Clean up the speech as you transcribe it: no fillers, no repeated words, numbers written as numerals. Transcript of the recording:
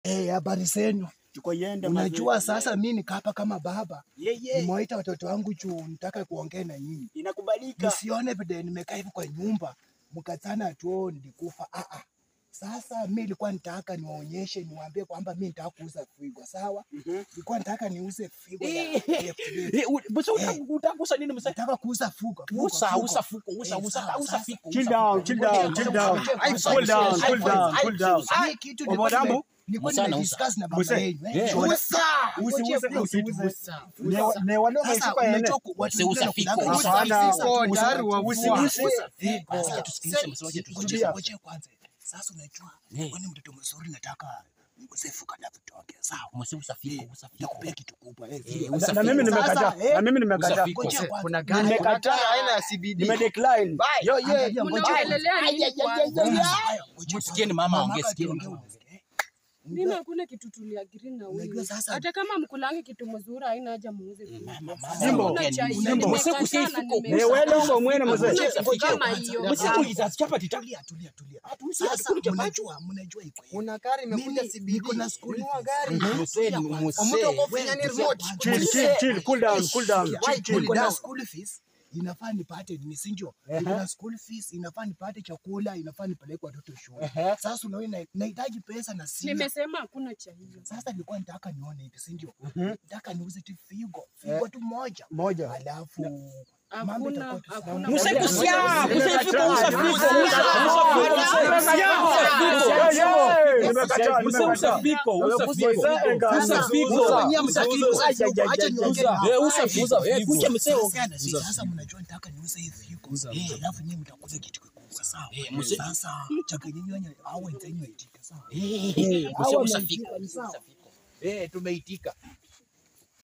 Habari zenu. Tuko yende Unajua sasa mimi nikapa kama baba. Nimewaita watoto wangu juu nitaka kuongea na nyinyi. Inakubalika. Msione vile nimekaa hivi kwa nyumba mkatana tu nilikufa. Sasa mimi nilikuwa nitaka niwaonyeshe niwaambie kwamba mimi nitaka kuuza figo, sawa? Nilikuwa nitaka niuze figo ya Basi utakuuza nini msasa? Nataka kuuza figo. Usa figo. Chill down. Cool down. Kitu nilikuwa nimediscuss na baba yenu. Ne wale wameshika yeye. Usa figo. Ngoja kwanza. Sasa unajua wewe mtoto mzuri nataka usefuka na vitoke, sawa? Usa figo. Nakupea kitu kubwa. Na mimi nimekataa. Kuna gani? Nimekataa aina ya CBD. Nimedecline. Sikieni mama ongea, sikieni. Mimi hakuna kitu tuliagiri na wewe. Hata kama mkulange kitu mzuri haina haja muuze. Simbo. Ni wewe ngo mwene mzee. Kama hiyo. Chapa titalia. Sasa mnajua iko. Una gari imekuja CBD. Niko na school. Nunua gari. Mtu kofanya ni remote. Chill. Cool down. Niko na school fees. Inafaa nipate nisinjo. Na school fees inafaa nipate chakula, inafaa nipeleke watoto shule. Sasa unaona nahitaji pesa na sina. Nimesema hakuna cha hiyo. Sasa nilikuwa nataka nione hivi, si ndio? Nataka niuze tu figo tu moja. Alafu Hakuna. Sasa mnajua nataka niuze hivi figo. Alafu nyinyi mtakuza kitu kikubwa, sawa? Sasa changanyeni au wenzenu waitika, sawa? Usa figo. Tumeitika.